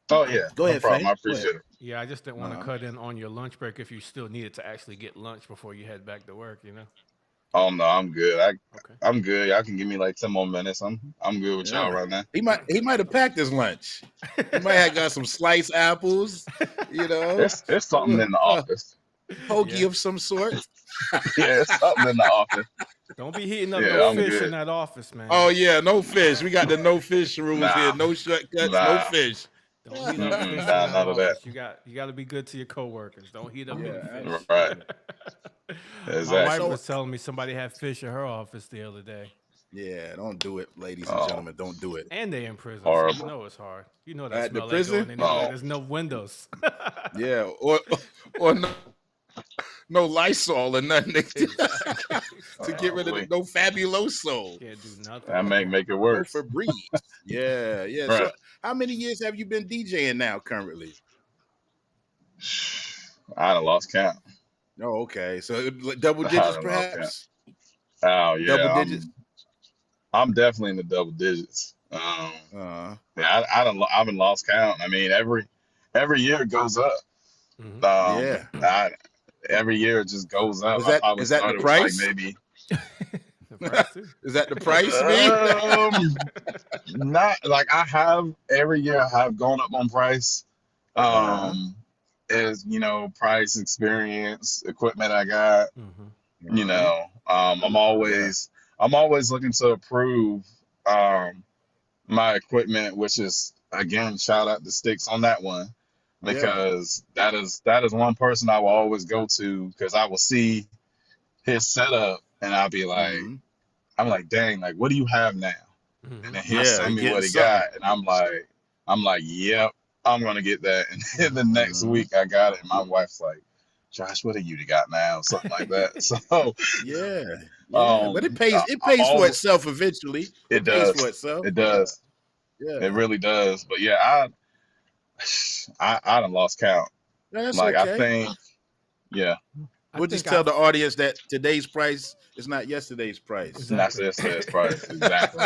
Oh yeah, go ahead, problem. Faye. I appreciate it. Yeah, I just didn't want to cut in on your lunch break if you still needed to actually get lunch before you head back to work. You know. Oh no, I'm good. I'm good. Y'all can give me like 10 more minutes. I'm good with y'all right now. He might have packed his lunch. He might have got some sliced apples. You know, there's something in the office. Pokey of some sort. Yeah, it's something in the office. Don't be heating up no fish in that office, man. Oh yeah, no fish. We got the no fish rules here. No shortcuts, no fish. Don't heat up fish. None of that. You got to be good to your coworkers. Don't heat up any fish. Right. Exactly. My wife was telling me somebody had fish in her office the other day. Yeah, don't do it, ladies and gentlemen. Don't do it. And they in prison. So you know it's hard. You know that smell ain't going anywhere. There's no windows. Yeah, or no Lysol or nothing to get rid of no Fabuloso. Can't do nothing. That make it worse. No Febreze. Yeah. Right. So how many years have you been DJing now currently? I done lost count. Oh, okay. So double digits perhaps? Oh yeah. Double digits? I'm definitely in the double digits. Yeah, I've been lost count. I mean, every year it goes up. Every year it just goes up. Is that the price? Like maybe. Is that the price? Not like every year I have gone up on price. As price, experience, equipment I got. You know, I'm always looking to improve my equipment, which is again shout out to Sticks on that one. Because that is one person I will always go to because I will see his setup and I'll be like, I'm like, dang, like what do you have now? And then he'll send me what he got, and I'm like, yep, I'm gonna get that. And then the next week I got it, and my wife's like, Josh, what do you got now? Something like that. So but it pays for itself eventually. It pays does for itself. It does. Yeah, it really does. But yeah, I done lost count. That's like okay. I think, we'll just tell the audience that today's price is not yesterday's price. It's not yesterday's price. Exactly.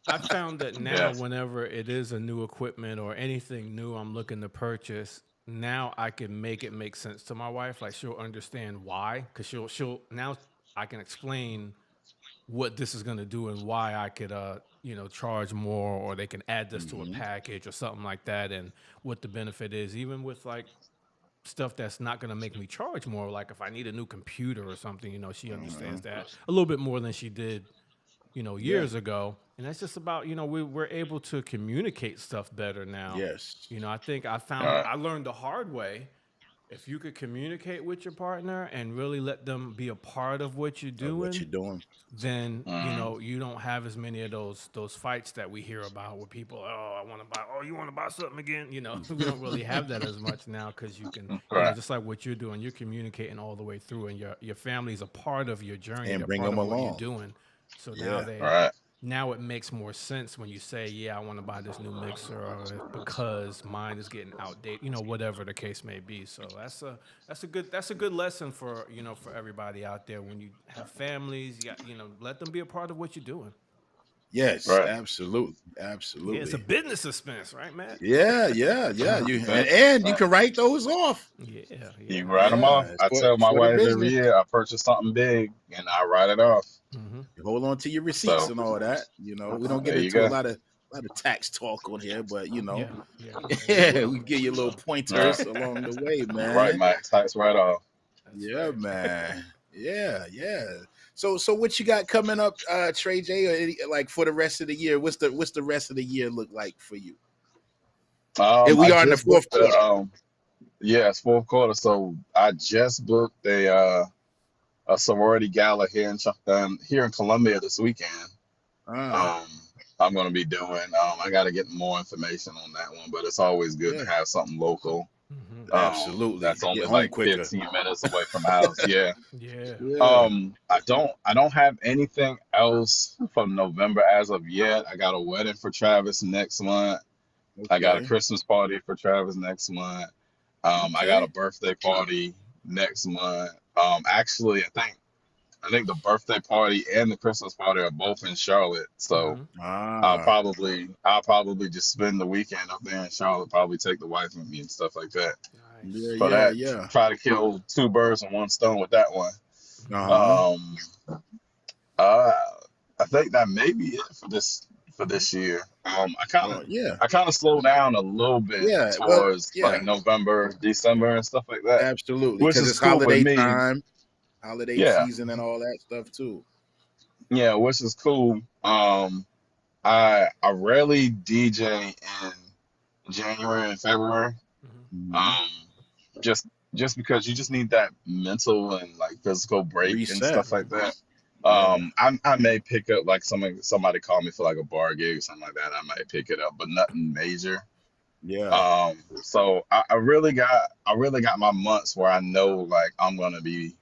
I found that now, whenever it is a new equipment or anything new I'm looking to purchase, now I can make it make sense to my wife. Like she'll understand why, because she'll now I can explain what this is going to do and why I could charge more, or they can add this to a package or something like that, and what the benefit is, even with like stuff that's not going to make me charge more. Like if I need a new computer or something, she understands that a little bit more than she did, years ago. And that's just about, we're able to communicate stuff better now. Yes. I think I learned the hard way. If you could communicate with your partner and really let them be a part of what you're doing, then you don't have as many of those fights that we hear about where people, you want to buy something again? We don't really have that as much now because you can, just like what you're doing, you're communicating all the way through, and your family's a part of your journey and they're bring part them of along. what you're doing. So now it makes more sense when you say, I want to buy this new mixer because mine is getting outdated, whatever the case may be. So that's a good lesson for for everybody out there. When you have families, let them be a part of what you're doing. Yes, absolutely. Yeah, it's a business expense, right, Matt? Yeah. And you can write those off. Yeah. You write them off. I tell my wife every year I purchase something big and I write it off. You hold on to your receipts and all that. We don't get into a lot of tax talk on here, but we give you little pointers along the way, man. Right, my tax write off. Yeah, man. Yeah. So what you got coming up, Tre J, or like for the rest of the year? What's the rest of the year look like for you? We are in the fourth quarter. It's fourth quarter. So I just booked a sorority gala here in Columbia this weekend. I'm gonna be doing. I got to get more information on that one, but it's always good Yeah, to have something local. absolutely. That's Get only home like quicker. 15 minutes away from the house. Yeah. Yeah. Yeah. I don't have anything else from November as of yet. I got a wedding for Travis next month. I got a Okay. Christmas party for Travis next month. I got a Okay. birthday party next month. Actually, I think the birthday party and the Christmas party are both in Charlotte. So Ah. I'll probably just spend the weekend up there in Charlotte. Probably take the wife with me and stuff like that. Yeah. Nice. So Yeah. that Yeah. try to kill two birds with one stone with that one. Uh-huh. Um, uh, I think that may be it for this year. Yeah. I kind of slowed down a little bit Yeah. Well, towards like yeah. November, December, and stuff like that, Absolutely. which Because is it's cool with holiday me. time, holiday Yeah, season, and all that stuff too. yeah, which is cool. I rarely DJ in January and February. Hmm. Um, just just because you just need that mental and like physical break and Reset. stuff like that. Yeah. I may pick up like somebody call me for like a bar gig or something like that. I might pick it up, but nothing major. Yeah. So I really got my months where I know like I'm gonna be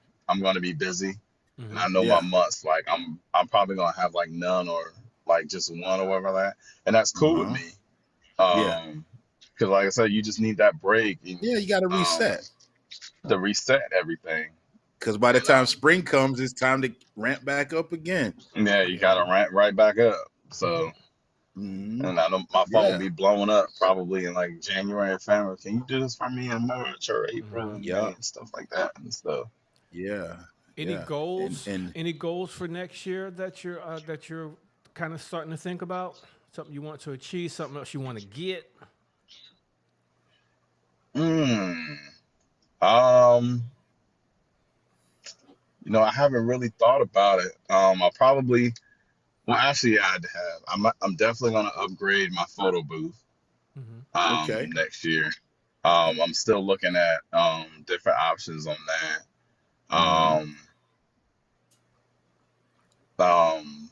busy, and I know my Yeah. months like I'm probably gonna have like none or like just one or whatever that, and that's cool with Uh-huh. me. Yeah. Because like I said, you just need that break and, Yeah. You got to um, reset. to reset everything. Because by the And time spring comes, it's time to ramp back up again. yeah, you Yeah. gotta ramp right back up. So, Hmm. and I know my phone Yeah. be blowing up probably in like January and February. Can you do this for me in March or April and May Yeah. and stuff like that and stuff? Yeah. Any Yeah. goals? And Any goals for next year that you're kind of starting to think about? Something you want to achieve? Something else you want to get? Mm, um, I haven't really thought about it. I probably, well, actually, yeah, I'd have. I'm definitely gonna upgrade my photo booth Hmm. okay. next year. I'm still looking at different options on that. Hmm. Um, um,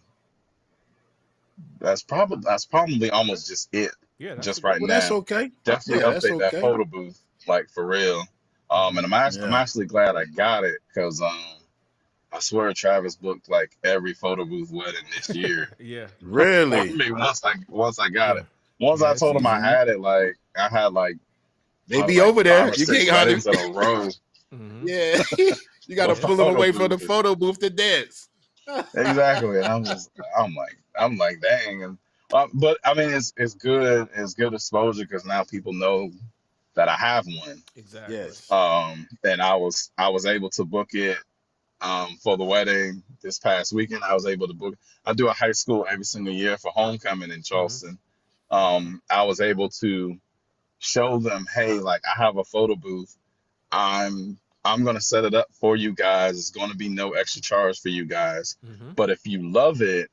that's probably almost just it, Yeah, that's a just good right Well, one. that's now. okay. Definitely Yeah, that's update that okay. photo booth, like for real. Hmm. And I'm Yeah. actually glad I got it because I swear Travis booked like every photo booth wedding this year. Yeah, I Really? mean, once I got yeah, it, once yeah. I It's told him I easy. Hmm. had it, like I had like They be like over five there. or You six can't hardly. weddings in a row Hmm. Yeah. You got to with the pull them photo away from booth. the photo booth to dance. Exactly, and I'm like, dang, and but I mean, it's good exposure because now people know that I have one. Exactly. Yes. And I was able to book it for the wedding this past weekend. I was able to book. I do a high school every single year for homecoming in Hmm. Charleston. Uh-huh. I was able to show them, hey, like I have a photo booth. I'm gonna set it up for you guys. It's gonna be no extra charge for you guys. Hmm. But if you love it,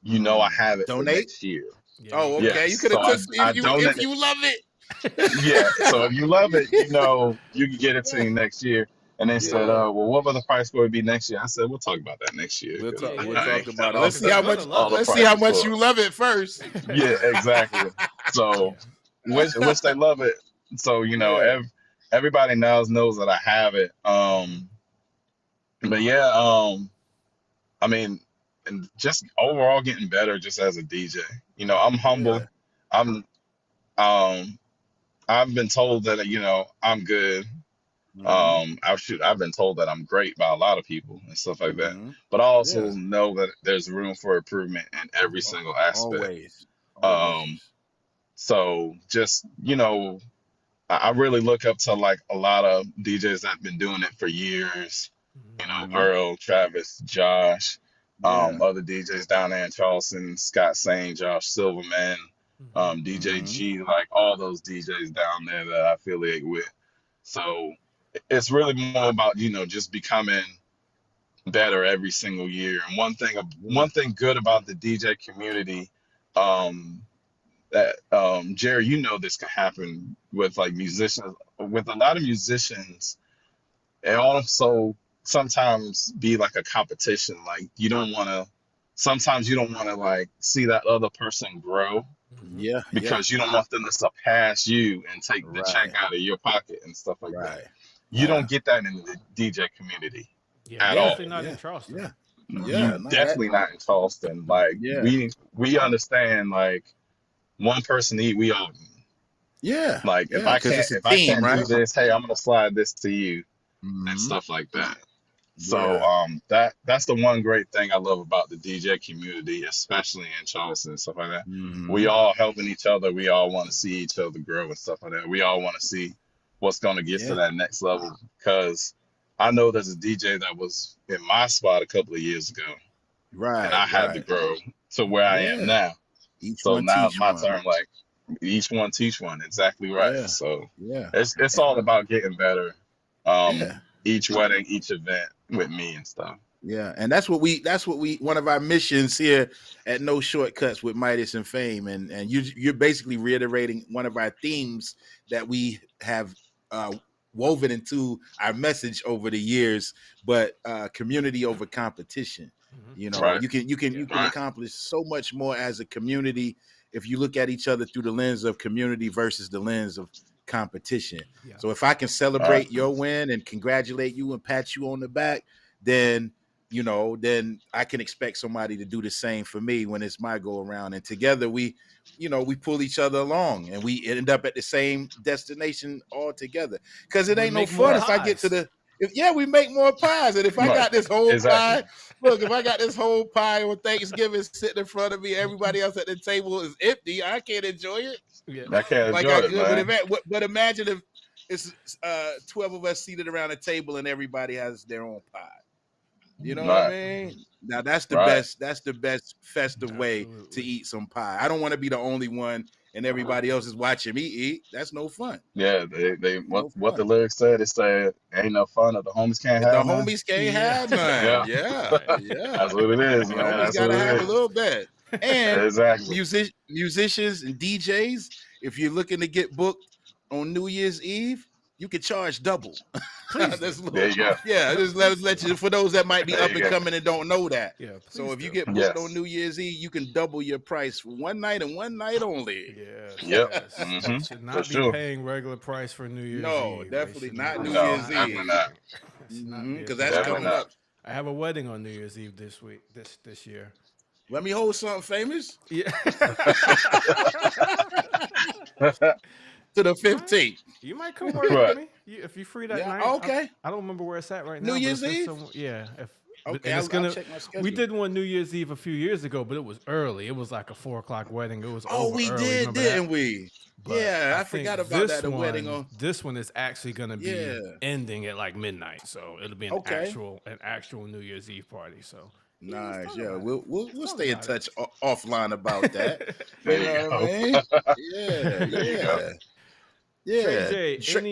I have it for Donate. next year. Yeah, Oh, yeah. okay. Yes. You could So have I took I if donate. you love it. Yeah. So if you love it, you can get it to me next year. And they said, Yeah. well, what will the price for it be next year? I said, we'll talk about that next year We'll because Yeah, talk. We'll yeah, I yeah. talk ain't got about it. all, Let's Because see they're how gonna much. all love the it. Let's see how prices much for you it. love it first. Yeah, exactly. So, Yeah. which they love it. So, Yeah. everybody knows that I have it. Hmm. But yeah, I mean, and just overall getting better just as a DJ. I'm humble. Yeah. I'm um I've been told that I'm good. Hmm. I've been told that I'm great by a lot of people and stuff like that. Hmm. But I also Yeah. know that there's room for improvement in every single aspect. Always. Um, Always. so just, I really look up to like a lot of DJs that have been doing it for years. Hmm. Hmm. Earl, Travis, Josh, Yeah. other DJs down there in Charleston, Scott Saint, Josh Silverman, Hmm. DJ Hmm. G, like all those DJs down there that I affiliate with. So it's really more about, just becoming better every single year. And Yeah. one thing good about the DJ community, um, that Jerry, this can happen with like musicians, with a lot of musicians, it also sometimes be like a competition. Like you don't want to sometimes you don't want to like see that other person grow Yeah, because you don't want them to surpass you and take the check out of your pocket and stuff like that. You don't get that in the DJ community at all. Definitely not in Charleston. You definitely not in Charleston. Like we understand like one person eat, we all eat. Yeah. Like if I can't do this, hey, I'm gonna slide this to you and stuff like that. So that's the one great thing I love about the DJ community, especially in Charleston and stuff like that. We all helping each other. We all want to see each other grow and stuff like that. We all want to see what's going to get to that next level. Because I know there's a DJ that was in my spot a couple of years ago. And I had to grow to where I am now. So now it's my turn. Like each one teach one. Exactly right. So it's all about getting better. Each wedding, each event with me and stuff. Yeah, and that's what we one of our missions here at No Shortcuts with Midas and Fame, and you're basically reiterating one of our themes that we have woven into our message over the years, but community over competition. You know, you can accomplish so much more as a community if you look at each other through the lens of community versus the lens of competition. So if I can celebrate your win and congratulate you and pat you on the back, then I can expect somebody to do the same for me when it's my go around. And together we pull each other along and we end up at the same destination all together. Because it ain't no fun if I get to we make more pies. And if I got this whole pie, look, if I got this whole pie on Thanksgiving sitting in front of me, everybody else at the table is empty, I can't enjoy it. I can't enjoy it, man. But imagine if it's 12 of us seated around a table and everybody has their own pie. You know what I mean? Now that's the best. That's the best festive way to eat some pie. I don't want to be the only one and everybody else is watching me eat. That's no fun. Yeah, what the lyrics said. It said, "Ain't no fun if the homies can't have none." The homies can't have none. Yeah. That's what it is, man. That's gotta have a little bit. And exactly. Musicians and DJs, if you're looking to get booked on New Year's Eve, you can charge double. There you go. Yeah, just let you, for those that might be up and coming and don't know that. Yeah. So if you get booked on New Year's Eve, you can double your price for one night and one night only. Yep. Should not be paying regular price for New Year's Eve. No, definitely not New Year's Eve. Because that's coming up. I have a wedding on New Year's Eve this year. Let me hold something famous. Yeah. To the 15th. You might come work with me if you're free that night. Okay. I don't remember where it's at right now. New Year's Eve? Okay, I'll check my schedule. We did one New Year's Eve a few years ago, but it was early. It was like a 4:00 wedding. It was we early. did, didn't we? But I forgot about that. The wedding on this one is actually going to be ending at like midnight, so it'll be an actual New Year's Eve party. So nice, we'll stay in touch offline about that. There you know what I mean? Yeah. Tre J,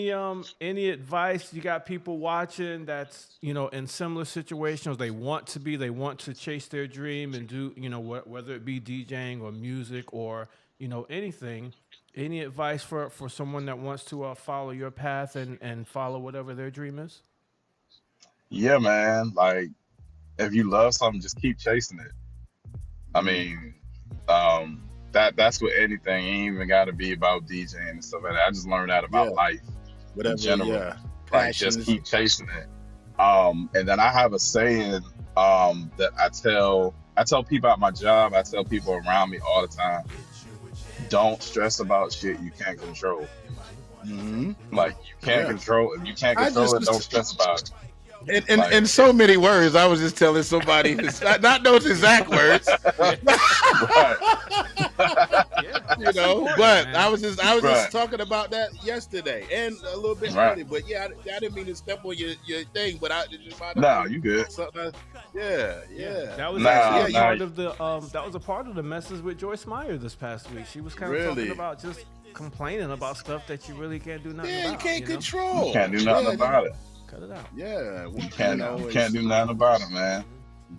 any advice? You got people watching that's in similar situations. They want to chase their dream and do whether it be DJing or music or anything. Any advice for someone that wants to follow your path and follow whatever their dream is? Yeah, man. Like if you love something, just keep chasing it. I mean, that's what anything. It ain't even got to be about DJing and stuff like that. I just learned that about life in general. Like just keep chasing it. And then I have a saying that I tell people at my job. I tell people around me all the time. Don't stress about shit you can't control. Like you can't control. If you can't control it, don't stress about it. In so many words, I was just telling somebody, not those exact words, but I was just talking about that yesterday and a little bit earlier. But I didn't mean to step on your thing, but no, you good. That was actually part of the that was a part of the message with Joyce Meyer this past week. She was kind of talking about just complaining about stuff that you really can't do nothing about. You can't control. You can't do nothing about it. Cut it out. Yeah, you can't do nothing about it, man.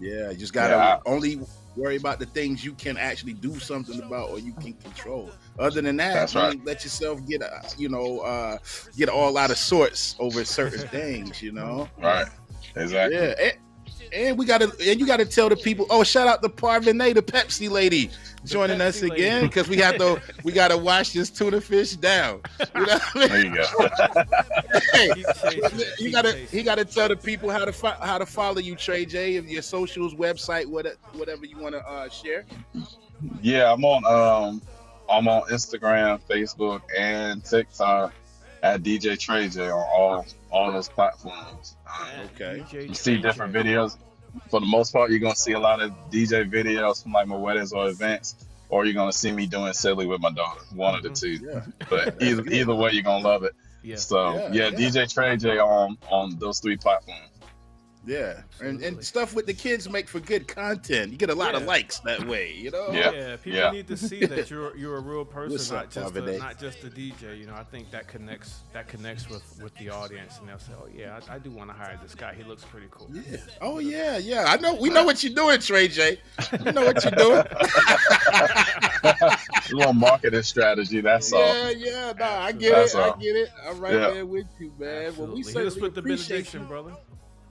Yeah, you just gotta only worry about the things you can actually do something about or you can control. Other than that, let yourself get all out of sorts over certain things. Right. Exactly. Yeah. And you gotta tell the people. Oh, shout out to Parvene, the Pepsi lady, joining us again because we gotta wash this tuna fish down. You know what I mean? There you go. Hey, he gotta tell the people how to follow you, Tre J, and your socials, website, whatever you want to share. Yeah, I'm on Instagram, Facebook, and TikTok at DJ Tre J on all those platforms. Okay. You see different videos. For the most part, you're gonna see a lot of DJ videos from like my weddings or events, or you're gonna see me doing silly with my daughter. One of the two. Yeah. But either way, you're gonna love it. Yeah. So yeah, DJ Tre J on those 3 platforms. Yeah, and stuff with the kids make for good content. You get a lot of likes that way, you know. Yeah. People need to see that you're a real person, What's not up, just a DJ. You know, I think that connects with the audience, and they'll say, "Oh yeah, I do want to hire this guy. He looks pretty cool." Yeah. Oh yeah. I know. We know what you're doing, Tre J. We know what you're doing. A little marketing strategy. That's all. Yeah. Nah, I get it. I get it. I'm right there with you, man. Absolutely. Well, we Hit us with the appreciate benediction, you. brother.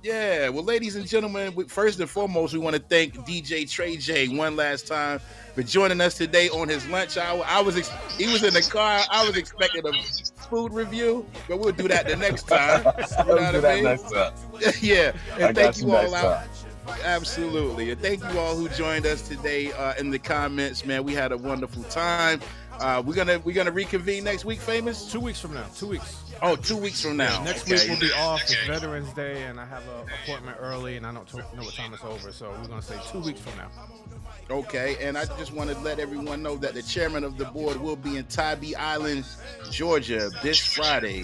Yeah, well, ladies and gentlemen, first and foremost, we want to thank DJ Tre J one last time for joining us today on his lunch hour. He was in the car. I was expecting a food review, but we'll do that the next time. You know what I mean? Next time. Yeah, and thank you all out. Time. Absolutely, and thank you all who joined us today in the comments, man. We had a wonderful time. We're gonna reconvene next week, Famous. 2 weeks from now. 2 weeks. Oh, 2 weeks from now. Next week we'll be off. It's Veterans Day, and I have an appointment early, and I don't know what time it's over. So we're gonna say 2 weeks from now. Okay, and I just want to let everyone know that the chairman of the board will be in Tybee Island, Georgia, this Friday.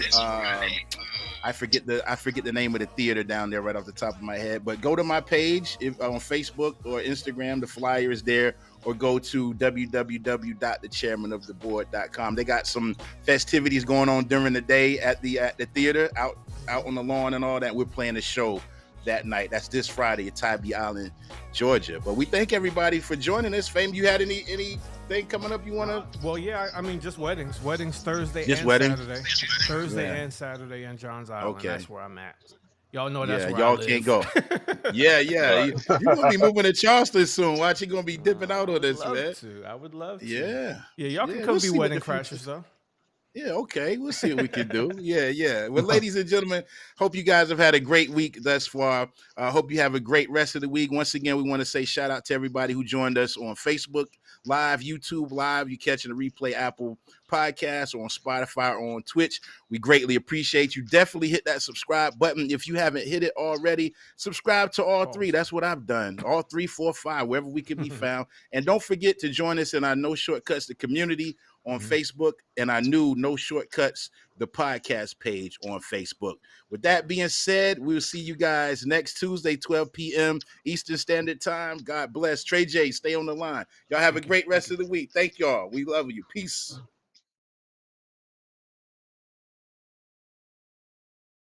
I forget the name of the theater down there right off the top of my head, but go to my page on Facebook or Instagram. The flyer is there, or go to www.thechairmanoftheboard.com. They got some festivities going on during the day at the theater, out on the lawn and all that. We're playing a show that night. That's this Friday at Tybee Island, Georgia. But we thank everybody for joining us. Fame, you had anything coming up you want to? Well, yeah, I mean, just weddings Thursday Just and weddings? Saturday. And Saturday in Johns Island. Okay. That's where I'm at. Y'all know that's where y'all I live. can't go. Yeah. You're gonna be moving to Charleston soon. Watch, you gonna be dipping out on this, man. I would love to. Yeah. Y'all can come be wedding crashers though. Yeah, okay. We'll see what we can do. Yeah. Well, ladies and gentlemen, hope you guys have had a great week thus far. Hope you have a great rest of the week. Once again, we want to say shout out to everybody who joined us on Facebook Live, YouTube Live. You catching the replay, Apple Podcasts, or on Spotify, or on Twitch. We greatly appreciate you. Definitely hit that subscribe button. If you haven't hit it already, subscribe to all 3. That's what I've done. All 3, 4, 5, wherever we can be found. And don't forget to join us in our No Shortcuts, the community on Facebook, and our new No Shortcuts, the podcast page on Facebook. With that being said, we'll see you guys next Tuesday, 12 p.m. Eastern Standard Time. God bless. Tre J, stay on the line. Y'all have a great rest of the week. Thank y'all. We love you. Peace.